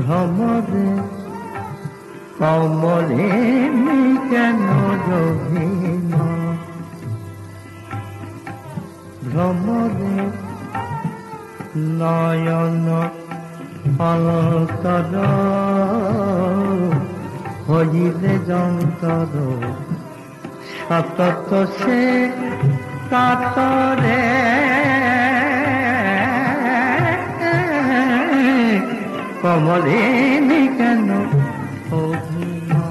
ভ্রমরে কমলে কেন রহিমা, ভ্রমরে নয়ন অন্তর হইলে যন্তর সতত সে কাতরে কমলে কেন অভিমা,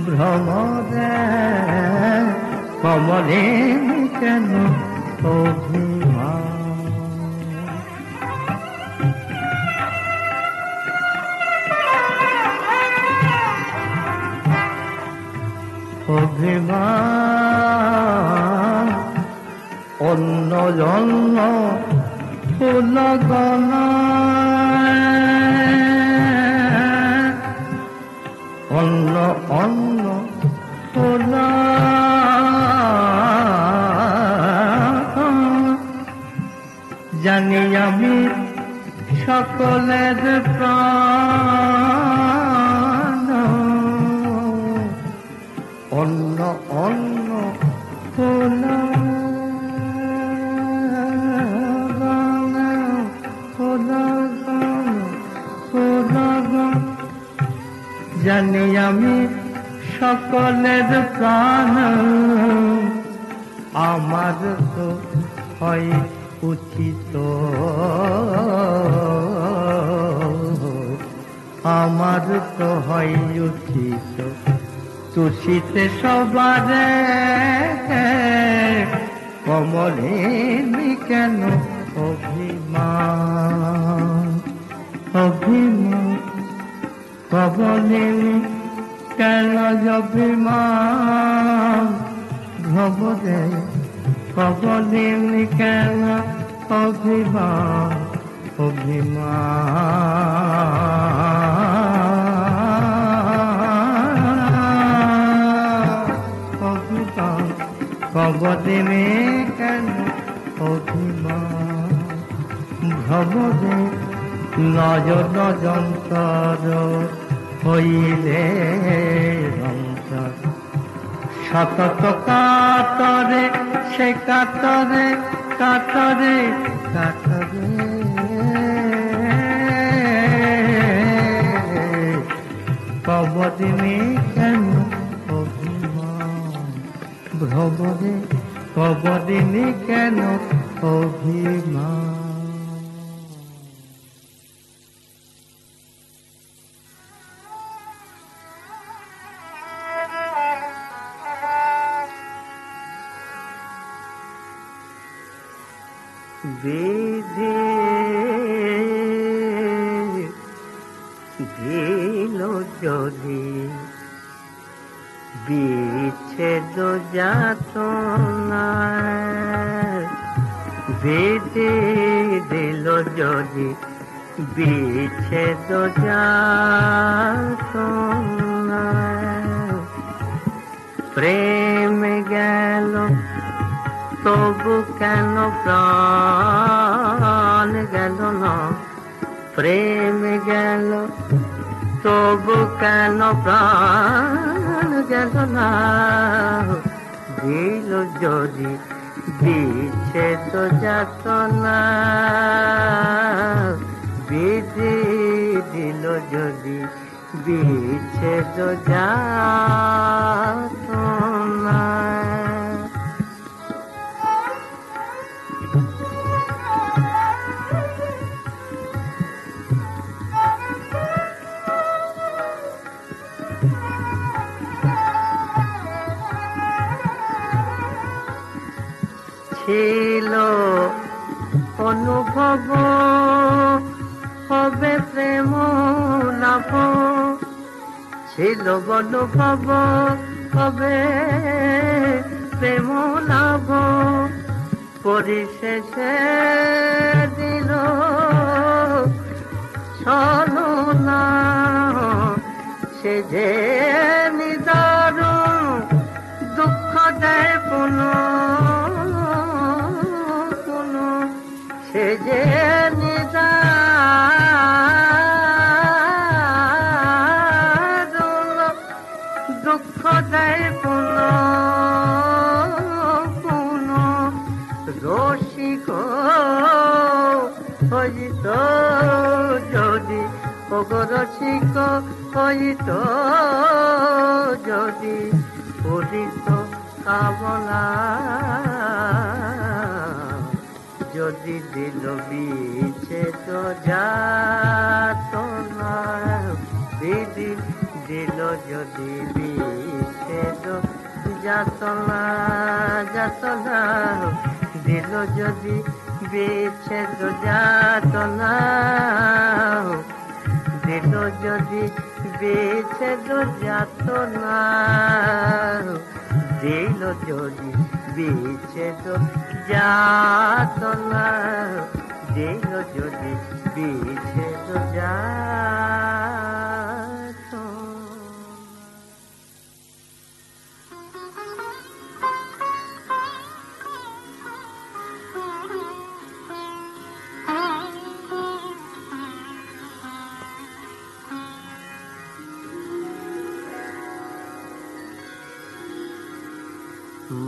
ভ্রমরে কমলে কেন অভিমা। অভিমান অন্য জন্য ফুল গনা, অন্য অন্য ফুল জানি আমি সকলের প্রাণ, অন্য অন্য ফুল জানি আমি সকলের প্রাণ, আমার তো হয় উচিত, আমার তো হয় উচিত তুষিতে সবারে, কমলে কেন অভিমান, অভিমান কমলে কেন অভিমান, ভ্রমরে কমলে কেন অভিমান, অভিমান কবলে কেন অভিমান, ভ্রমরে নয়ন যন্তর হইলে যন্তর সতত কাতরে সে কাতরে কাতরে কাতরে কবদিনে কেন অভিমান, ভ্রমরে কবদিনে কেন অভিমান। বিধি দিল যদি বিচ্ছেদ যাতনা, বিধি দিল যদি বিচ্ছেদ যাতনা, প্রেম গেল তবু কেন প্রাণ গেল না, প্রেম গেল তবু কেন প্রাণ গেল না, দিল যদি বিচ্ছেদ যাতনা, বিধি দিল যদি বিচ্ছেদ যাতনা। ছিল অনুভব হবে প্রেম লাভ, ছিল অনুভব হবে প্রেম লাভ, পরিশেষে দিল ছলনা, সে যে নিদারুণ দুঃখ দেয় পুনঃ, সে যে নিদারুণ হইত যদি অগরসিক হইত যদি উদিত কামনা যদি দিল বিচ্ছেদ যাতনা দিদি দিল যদি বিচ্ছেদ যাতনা যাতনা দিল যদি বিচ্ছেদ যাতনা দিল যদি বিচ্ছেদ যাতনা দিল যদি বিচ্ছেদ যাতনা দিল যদি বিচ্ছেদ যাতনা।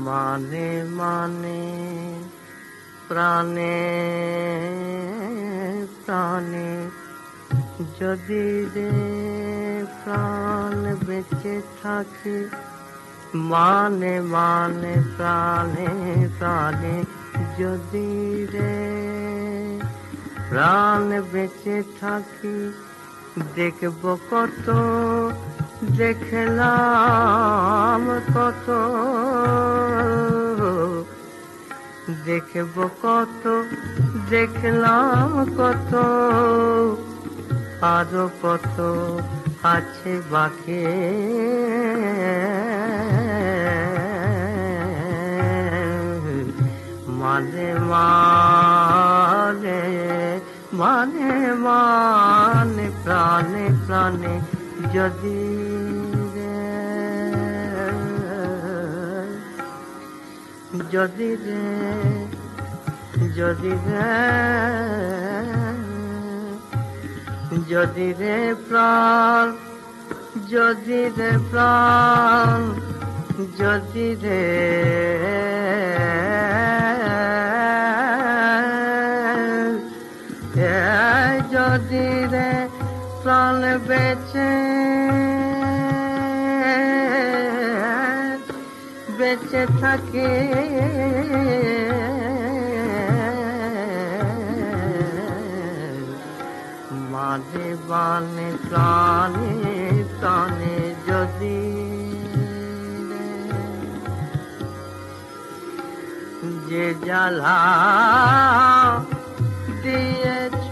মানে মানে প্রাণে প্রাণে যদি রে প্রাণ বেঁচে থাকে মানে মানে প্রাণে প্রাণে যদি রে প্রাণ বেঁচে থাকি দেখব কত দেখলাম কত দেখব কত দেখলাম কত আরো কত আছে বাকি মানে মানে মানে মানে প্রাণে প্রাণে যদি যদি রে যদি রে যদি রে প্রাণ যদি রে প্রাণ যদি রে যদি রে প্রাণ বেঁচে বেঁচে থাকে মাঝে বানে প্রাণে প্রাণে যদি যে জ্বালা দিয়েছ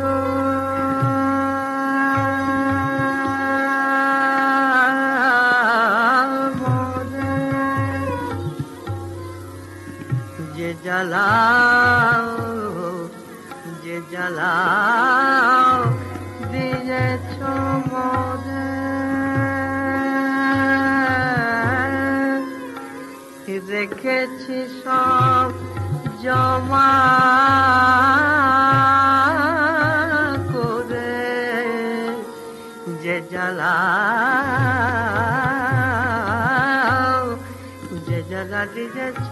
যে জ্বালাও যে জ্বালাও দিয়েছ মোরে রেখেছি সব জমা করে যে জ্বালাও যে জ্বালা দিয়েছ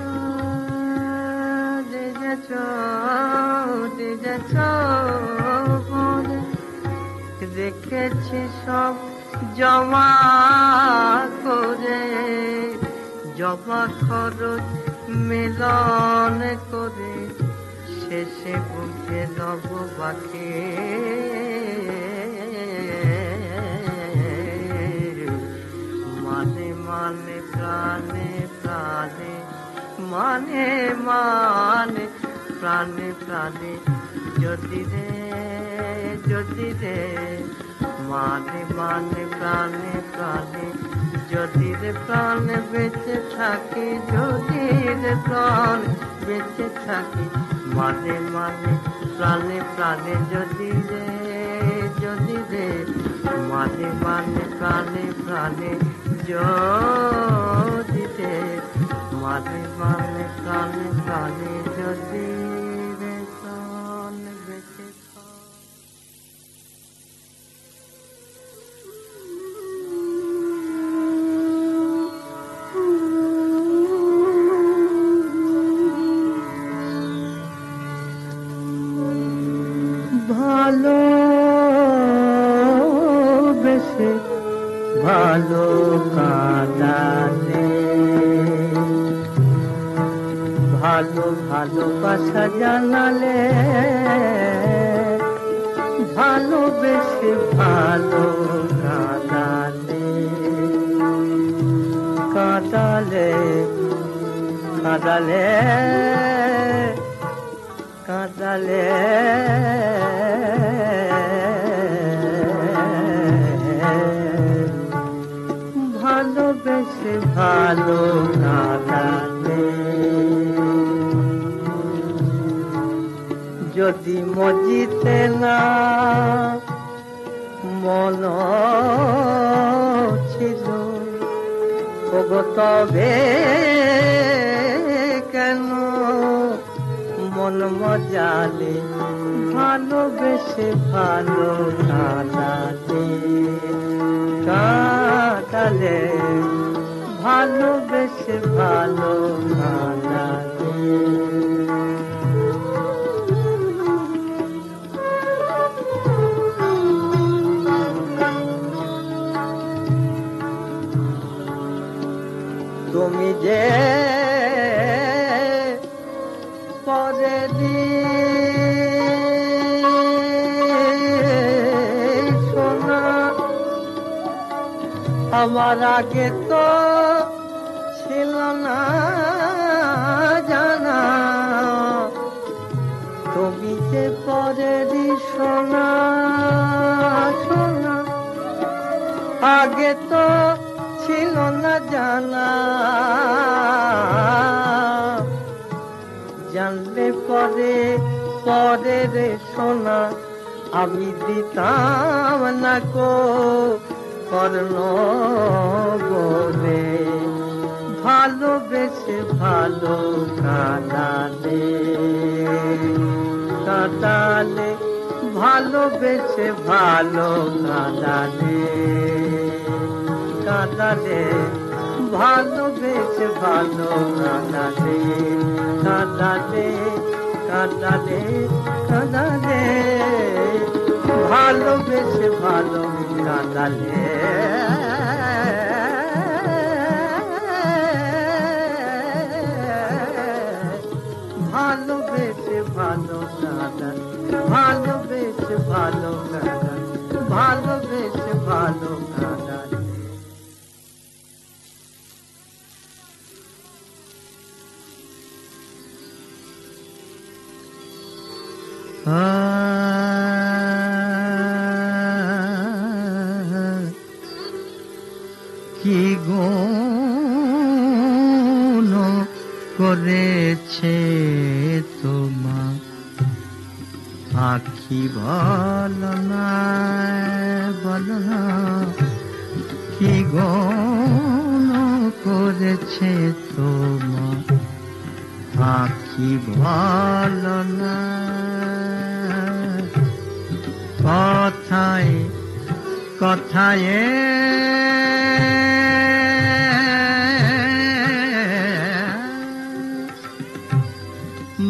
রেখেছি সব জমা করে জমা খরচ মিলন করে শেষে বুঝে লব বাকি মানে মানে প্রাণে প্রাণে মানে মানে প্রাণে প্রাণে যদি রে মানে মানে প্রাণে প্রাণে যদি রে প্রাণ বেঁচে থাকি যদি রে প্রাণ বেঁচে থাকি মানে মানে প্রাণে প্রাণে যদি রে মানে মানে প্রাণে প্রাণে যদি রে মানে মানে প্রাণে প্রাণে যদি রে প্রাণ বেঁচে থাকে ভালো বেশে ভালো কাঁদালে ভালো ভালোবাসা জানালে ভালোবেসে ভালো কাঁদালে কাঁদালে কাঁদালে কাঁদালে ভালোবেসে ভালো কাঁদালে যদি মজিতে না মন ছিল ওগো তবে কেন মন মজালে ভালোবেসে ভালো কাঁদালে কাঁদালে ভালোবেসে ভালো কাঁদালে তুমি যে পরে সোনা আমার আগে তো ছিল না জানা তুমি যে পরে সোনা সোনা আগে তো ছিল না জানা জানলে পরে পরে রে সোনা আমি দিতাম না কো কর্ণ বলে ভালোবেসে ভালো কাঁদালে কাঁদালে ভালোবেসে ভালো কাঁদালে কাঁদালে ভালোবেসে ভালো কাঁদালে কাঁদালে কাঁদালে কাঁদালে ভালোবেসে ভালো কাঁদালে ভালোবেসে ভালো কাঁদালে ভালোবেসে ভালো কাঁদালে ভালোবেসে ভালো কাঁদালে কি গুণ করেছে তোমার আখি বলো না কি গুণ করেছে তোমার আখি বলো না কথায় কথায়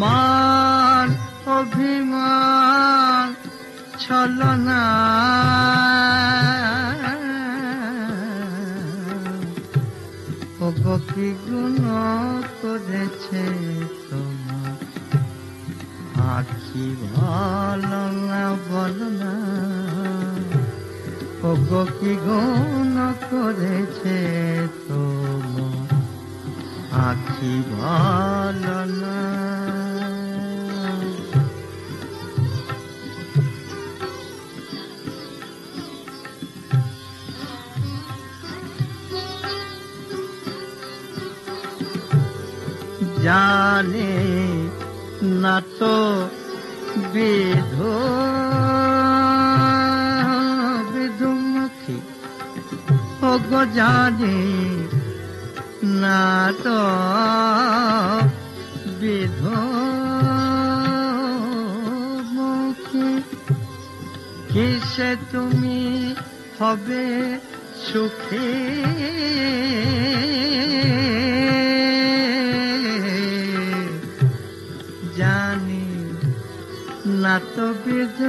মান অভিমান ছলনা ওগো কি গুণ করেছে তোমার আখি ভালো না বলো না ওগো কি গুণ করেছে তোমার আখি ভালো না জানে না তো বিধুমুখী ওগো জানে না তো বিধুমুখী কিসে তুমি হবে সুখী জানি না তো বীজ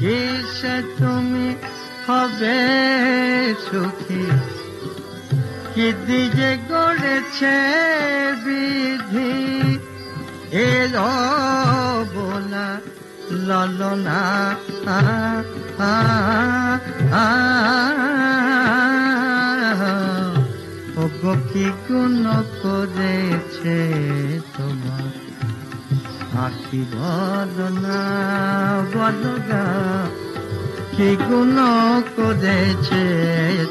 কিসে তুমি হবে সুখী, কি দিকে গড়েছে বিধি এর বোলা ললনা ওগো কি গুণ করেছে তোমার আখি বদনা বদনা, কি গুণ করেছে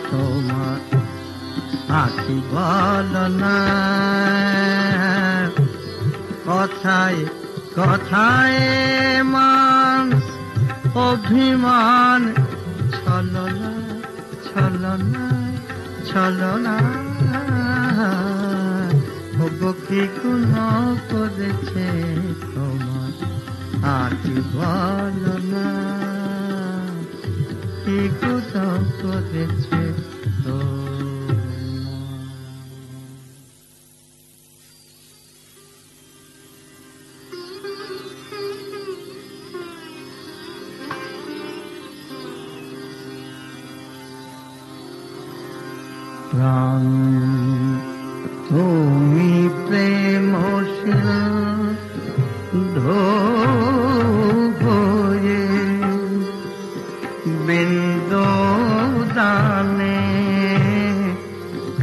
তোমার আখি বদনা। কথায় কথায় মান অভিমান ছলনা ছলনা ছলনা, ওগো কি গুণ করেছে তোমার আখি বদনা, কি গুণ করেছে তোমার। প্রাণ তুমি প্রেম সিন্ধু হয়ে বিন্দু দানে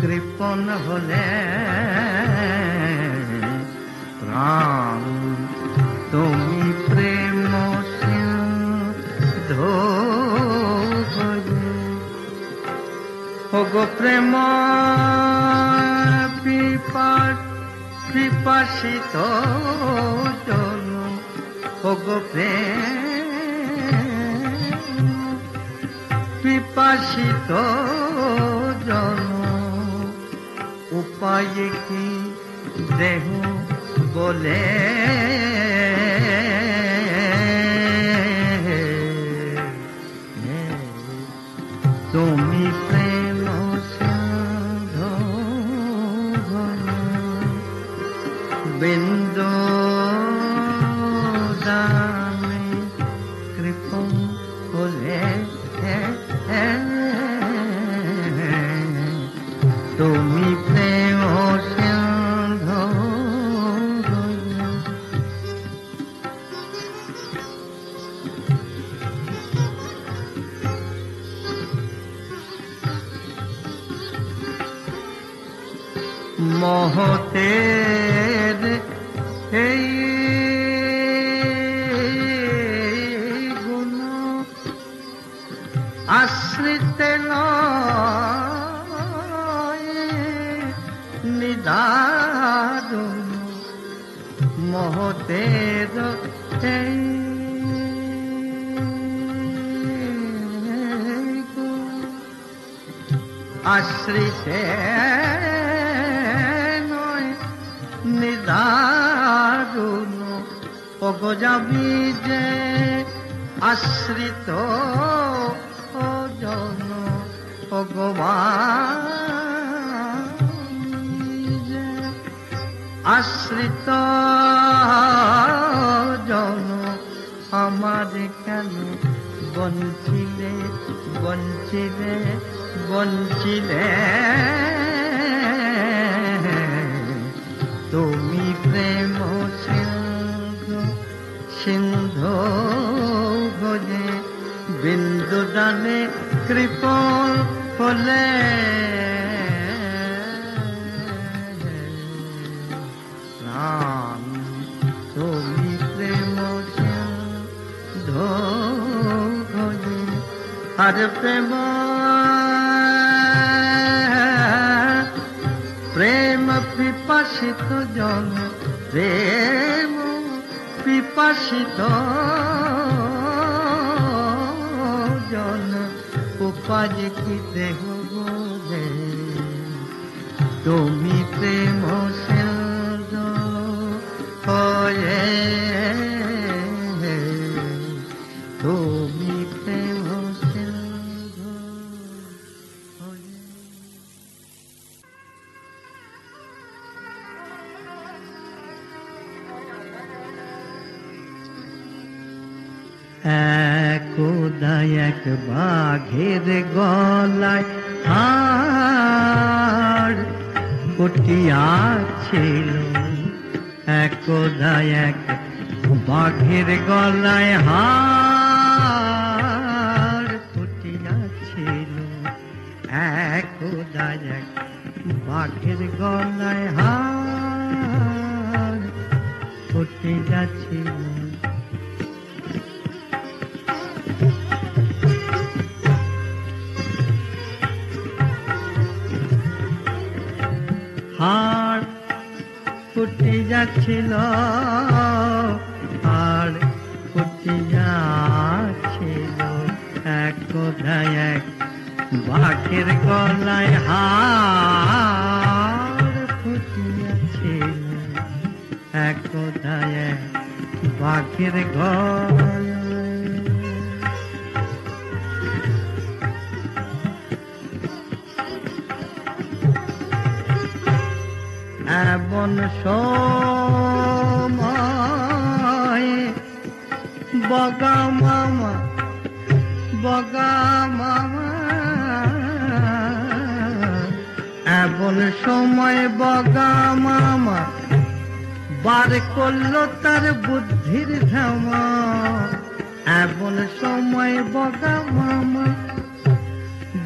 কৃপণ হলে, প্রাণ তুমি প্রেম সিন্ধু হয়ে, ওগো প্রেম পিপাসিত জন, ওগো প্রেম পিপাসিত জন, উপায় কি দেহ বলে তুমি প্রেম সিন্ধু বিন্দু দানে কৃপণ হলে, তুমি প্রেম সিন্ধু মহতের এই গুণ আশ্রিতে নিদারুণ, মহতের এই গুণ আশ্রিতে নিদারুণ, ওগো যাবি যে আশ্রিত জন, ভগবান যে আশ্রিত জন, আমার কেন বঞ্চিলে বঞ্চিলে বঞ্চিলে, তুমি প্রেম সিন্ধু সিন্ধু গজে বিন্দু দানে কৃপণ হলে, প্রাণ তুমি প্রেম সিন্ধু গজে, আর প্রেম প্রেম পিপাসিত জন, প্রেম পিপাসিত জন, উপায় কি দেহ বলে তুমি প্রেম সিন্ধু হয়ে, তুমি প্রেম সিন্ধু হয়ে। একদা এক বাঘের গলায় হাড় ফুটিয়াছিল, একদা এক বাঘের গলায় হাড় ফুটিয়াছিল, একদা এক বাঘের গলায় হাড় ফুটিয়াছিল। হাড় ফুটে যাচ্ছিল, হাড় ফুটে যাচ্ছিল, একদা এক বাঘের গলায় হাড় ফুটে যাচ্ছিল, একদা এক বাঘের গলায়। এমন সময় বগা মামা, বগা মামা, এমন সময় বগা মামা বার করলো তার বুদ্ধির ধামা, এমন সময় বগা মামা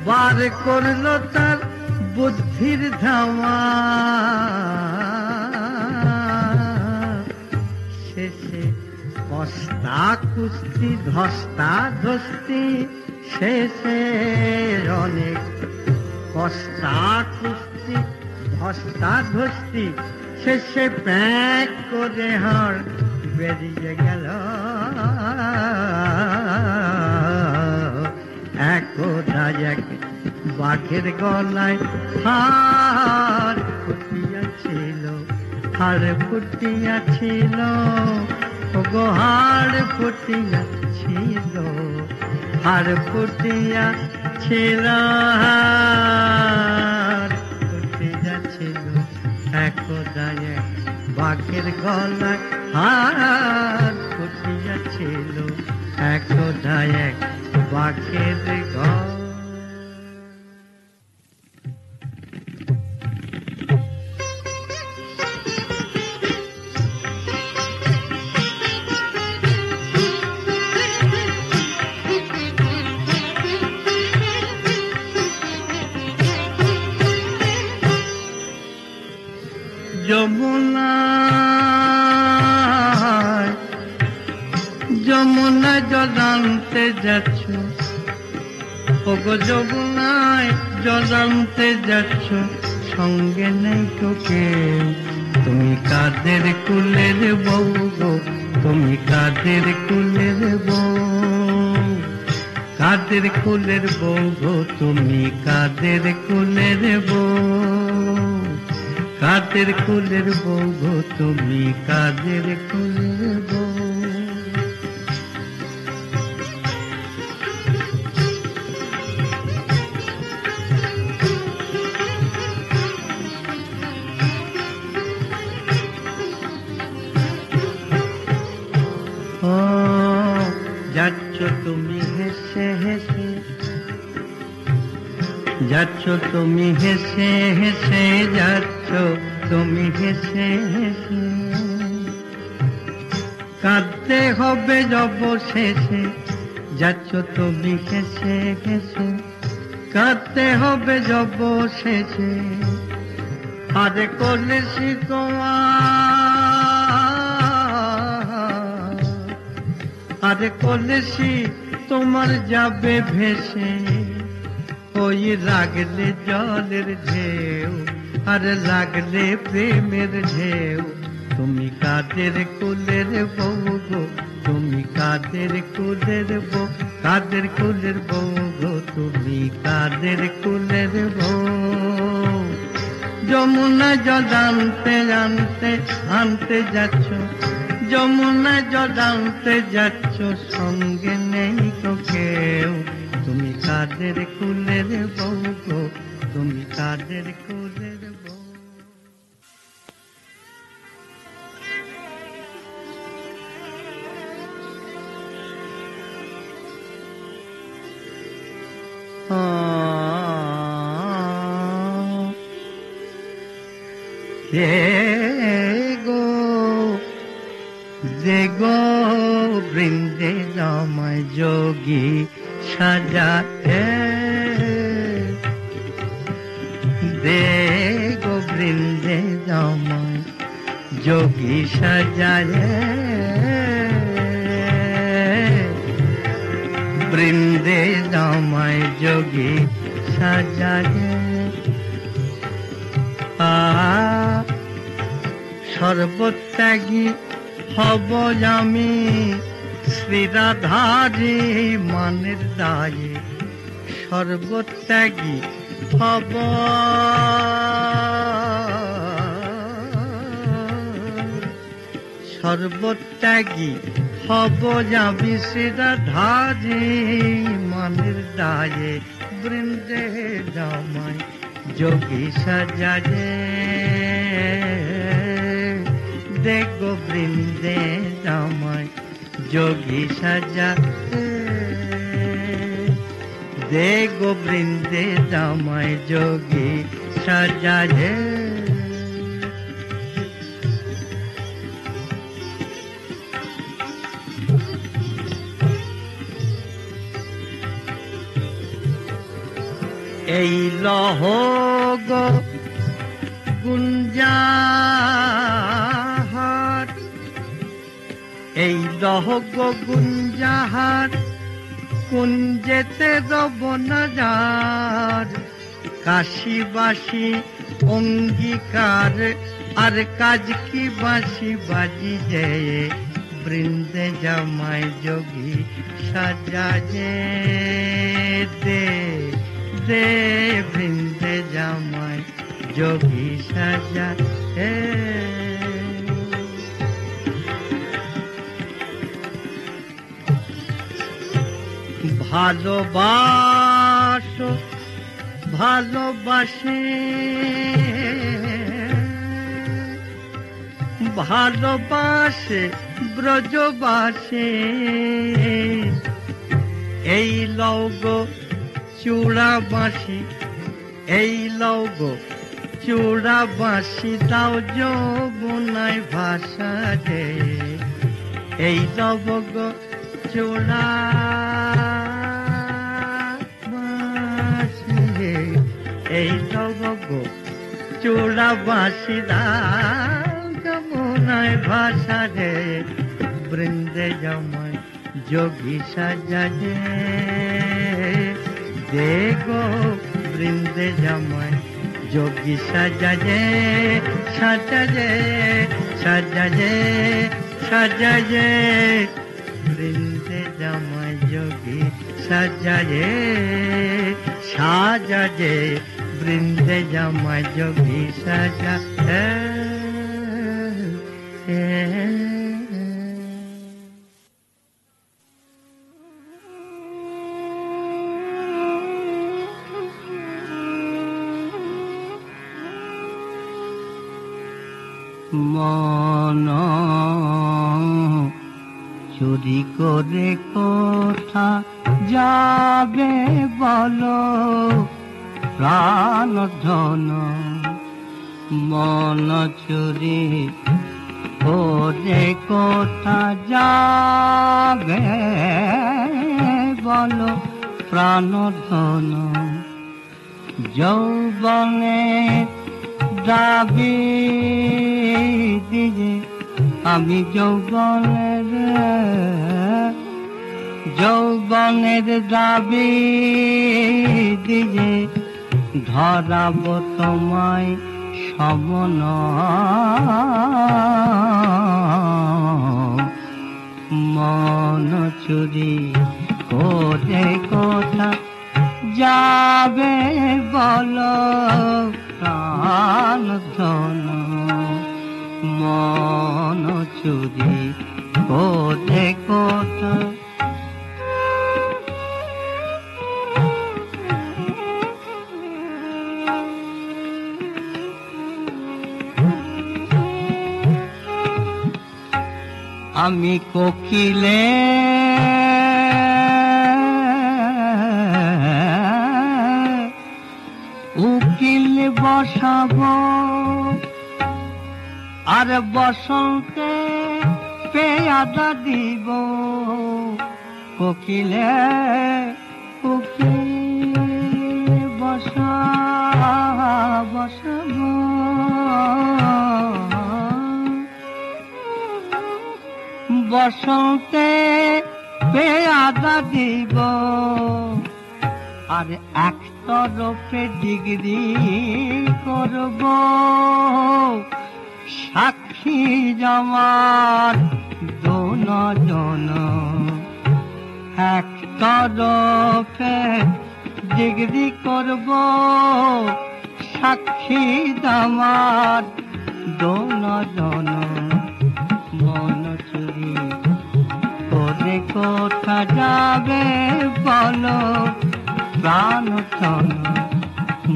বার করলো তার বুদ্ধির ধামা। শেষে কস্তা কুস্তি ধস্তা ধস্তি, শেষে অনেক কস্তা কুস্তি ধস্তা ধস্তি, শেষে প্যাক করে হাড় বেরিয়ে গেল, একদা এক বাঘের গলায় হাড় ফুটিয়াছিল, হাড় ফুটিয়াছিল, ওগো হাড় ফুটিয়াছিল, হাড় ফুটিয়াছিল, হাড় ফুটিয়াছিল, একদা এক বাঘের গলায় হাড় ফুটিয়াছিল, একদা এক বাঘের গলায়। যমুনায় যমুনায় জল আনতে যাচ্ছ, ওগো যমুনায় জল আনতে যাচ্ছ, সঙ্গে নেই তো কেউ, তুমি কাদের কুলের বউ গো, তুমি কাদের কুলের বউ, কাদের কুলের বউ গো, তুমি কাদের কুলের বউ, কাদের কুলের বউ গো, তুমি কাদের কুলের বউ। ও যাচ্ছ তুমি হেসে হেসে, যাচ্ছ তুমি হেসে হেসে, যাচ্ছ তুমি হেসে হেসে, কাঁদতে হবে অবশেষে, যাচ্ছ তুমি হেসে হেসে, কাঁদতে হবে অবশেষে, আরে কলেছি তোমার, আরে কলেছি তোমার যাবে ভেসে, ওই লাগলে জলের ঢেউ, আর লাগলে প্রেমের ঢেউ, তুমি কাদের কুলের বউ গো, তুমি কাদের কুলের বউ, কাদের কুলের বউ গো, তুমি কাদের কুলের বউ। যমুনা জল আনতে আনতে আনতে যাচ্ছ, যমুনা জল আনতে যাচ্ছ, সঙ্গে নেই তো কেউ, তুমি কাদের কুলের বউ গো, তুমি কাদের কুলের বউ। দেগো বৃন্দে জামাই যোগী সাজাতে, দেগো বৃন্দে জামাই যোগী সাজায়ে, বৃন্দে জামাই যোগী সাজায়ে। সর্বত্যাগী হব আমি শ্রীরাধারে মানের দায়ে, সর্বত্যাগী হব সর্বত্যাগী হব আমি শ্রীরাধারে মানের দায়ে, বৃন্দে জামাই যোগী সাজায়ে, দেখো বৃন্দে জামাই যোগী সাজায়ে, দেখো বৃন্দে জামাই যোগী সাজায়ে। এই লহ গো গুঞ্জাহার, এই লহ গো গুঞ্জাহার, কুঞ্জেতে রব নজার, কাশিবাসী অঙ্গীকার, আর কাজ কি বাঁশি বাজি যে, বৃন্দে জামাই যোগী সাজায়ে, দে দে বৃন্দে জামাই যোগী সাজায়ে। ভালোবাসো ভালোবাসে, ভালোবাসে ব্রজবাসে, এই লওগো চূড়া বাঁশি, এই লওগো চূড়া বাঁশি, দাও যৌবনায় ভাষা দে, এই লওগো চূড়া বাঁশি, এই লওগো চূড়া বাঁশি, দাও যৌবনায় ভাষা দে, বৃন্দে জামাই যোগী সাজায়ে, দেখো বৃন্দে জামাই যোগী সাজায়ে, সাজায়ে সাজায়ে সাজায়ে, বৃন্দে জামাই যোগী সাজায়ে, সাজায়ে বৃন্দে জামাই যোগী সাজায়ে। মন চুরি করে কোথা যাবে বলো, প্রাণ ধন মন চুরি করে কোথা যাবে বলো, প্রাণ ধন যৌবনে দাবি দিলে, আমি যৌবনের দাবি দিলে, ধরাব তোমায় সমন, মন চুরি করে কোথা যাবে বলো, প্রাণ ধন মন চুরি করে কোথা। আমি কোকিলে উকিল বসাবো, আর বসন্তে পেয়াদা দিব কোকিলে কোকিল বসা বসাব বসন্তে পেয়াদা দিব আর এক তরফে ডিগ্রি করব সাক্ষী জমার দোনজন এক তরফে ডিগ্রি করব সাক্ষী জমার দোনজন মন চুরি করে কোথা যাবে বলো প্রাণ চল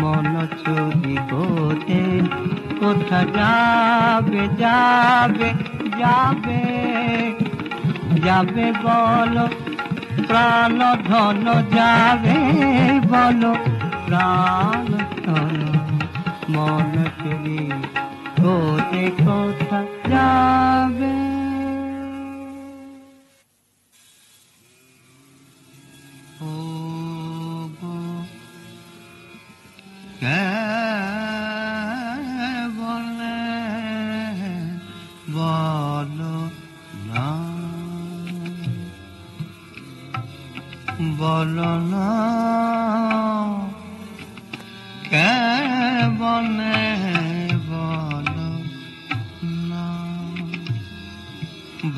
মন চুরি করে কোথা যাবে যাবে যাবে যাবে বলো প্রাণ ধন যাবে বলো প্রাণ ধন মন চুরি করে কোথা যাবে বলো না কে বলে বলো না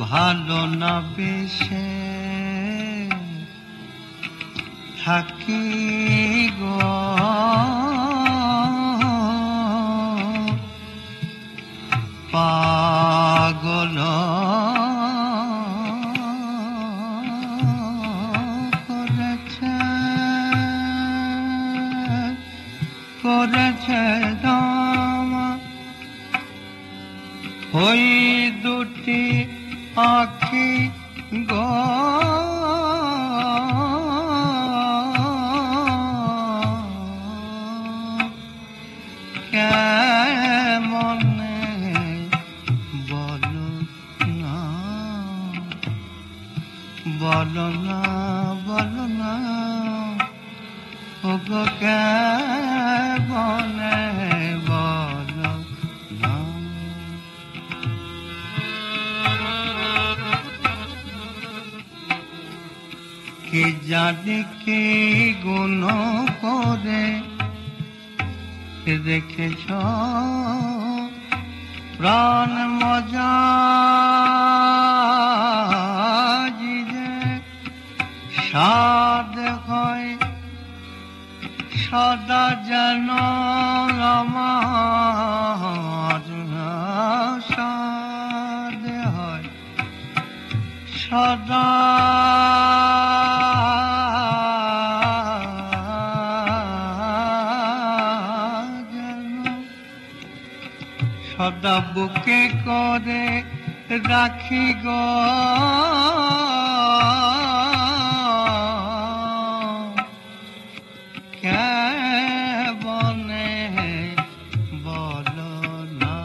ভালো না বেশে থাকি গো পাগল করেছে দাম ওই দুটি আখি গো কেমনে বলো না বলো না বলো না ওগো কেমনে বলো না কে জানে কে গুণ করে রেখেছ প্রাণ মজা সাদ হয় সদা যেন আমার সাদ হয় সদা সদা বুকে করে রাখি গো কেমনে বলো না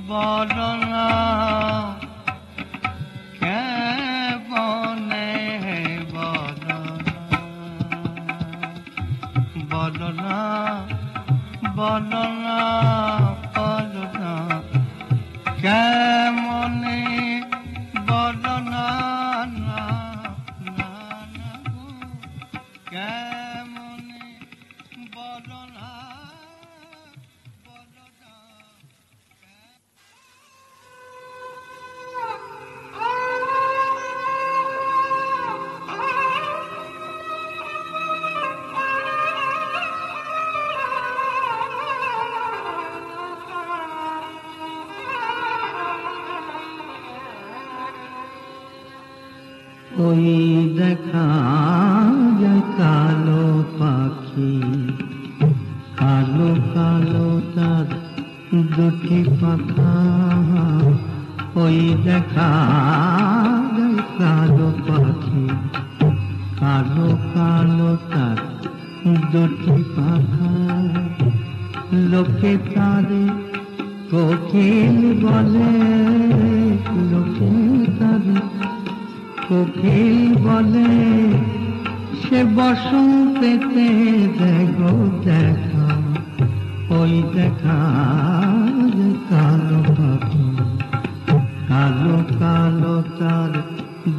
বলো না কেমনে বলো না বলো না বলো না কেমনে বলো না না না না কেমনে বলো না বলো না ওই দেখা যায় কালো পাখি কালো কালো তার দুটি পাখা ওই দেখা যায় কালো পাখি কালো কালো তার দুটি পাখা লোকে তারে কোকিল বলে লোকের দাবি, কোকিল বলে সে বসন্তেতে দেখো দেখা, ওই দেখা যে কালো পাখি, কালো কালো তার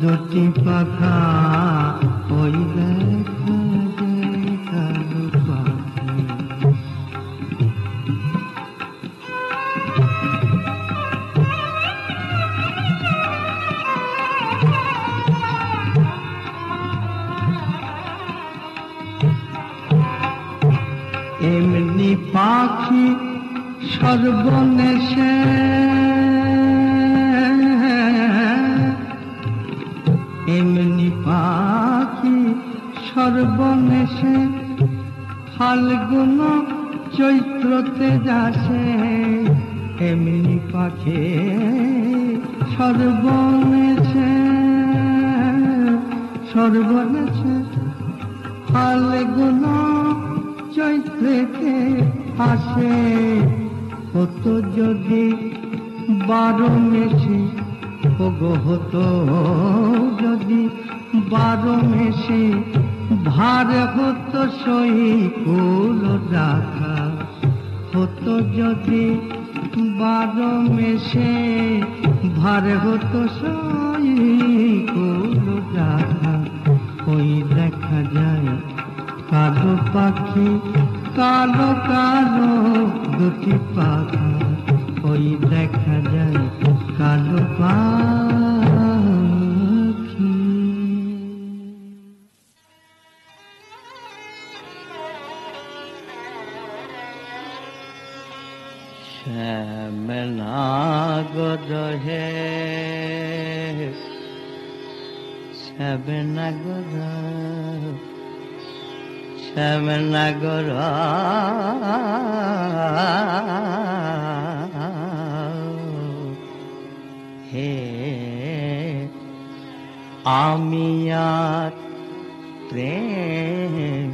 দুটি পাখা, ওই দেখা যে কালো পাখি। এমনি পাখি সর্বনেশে, এমনি পাখি সর্বনেশে, ফাল্গুন চৈত্রতে যাসে, এমনি পাখি সর্বনেশে, সর্বনেশে ফাল্গুন চৈত্রেতে আসে। হতো যদি 12 মেশে, ওগো হতো যদি 12 মেশে, ভার হতো সই কুল রাখা, হতো যদি 12 মেশে, ভার হতো সই কুল রাখা, ওই দেখা যায় কালো পাখি, কালো কালো দুটি পাখা, ওই দেখা যায় কালো পাখি। শ্যামনাগর হে শ্যামনাগর, শ্যামনাগর হে, আমি আর প্রেম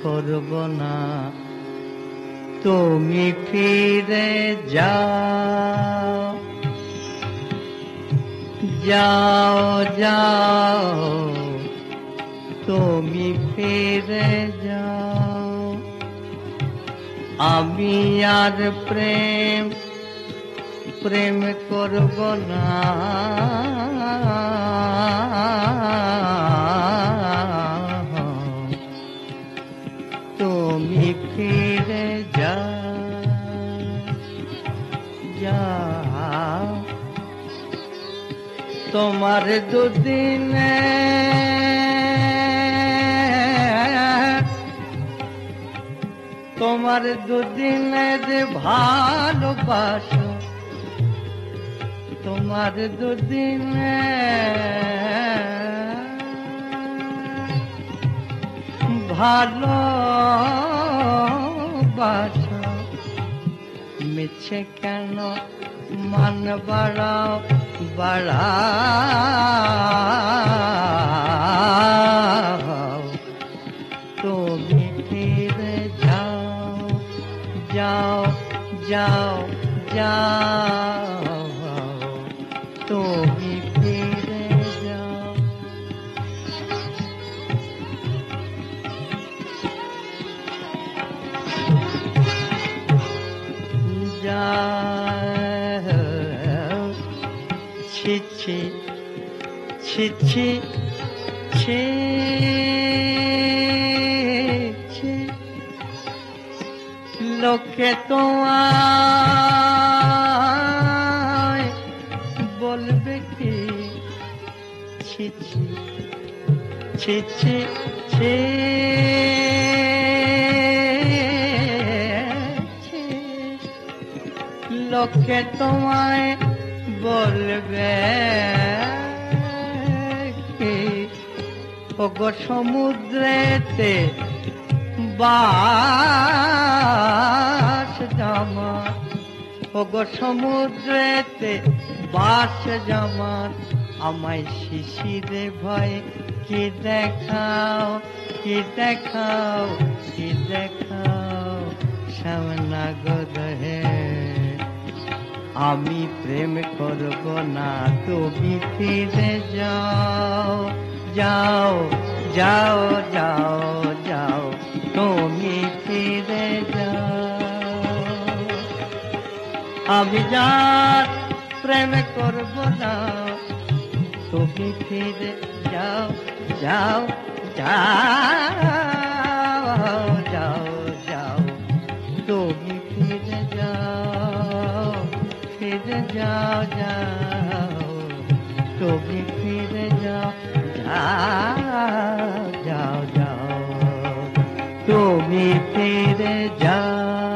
করব না, তুমি ফিরে যাও, যাও যাও, তুমি ফিরে যাও, আমি আর প্রেম প্রেম করব না, তুমি ফিরে যাও, যাও। তোমার দুদিনে তোমার দুদিনের ভালোবাসা, তোমার দুদিনে ভালোবাসা, মিছে কেন মান বাড়াও বাড়াও, তুমি ফিরে যাও, যাও যাও যাও, তুমি ফিরে যাও। যাও, ছি ছি ছি ছি ছি ছি, লোকে তোমায় বলবে কি, ছি ছি ছি ছি ছি ছি, লোকে তোমায় বলবে কি, ওগো সমুদ্রেতে বাস জামার, ওগো সমুদ্রেতে বাস জামার, আমায় শিশিরে ভয়ে কি দেখাও, কি দেখাও, কি দেখাও, দেখাও না গো দহে, আমি প্রেম করব না, তুমি ফিরে যাও, যাও যাও যাও যাও, তুমি ফিরে যাও। আমি যার প্রেম করব না, তুমি ফিরে যাও, যাও যাও যাও যাও, তুমি ফিরে যাও, ফিরে যাও যাও, তুমি ফিরে যাও, যাও যাও যাও, তুমি ফিরে যাও।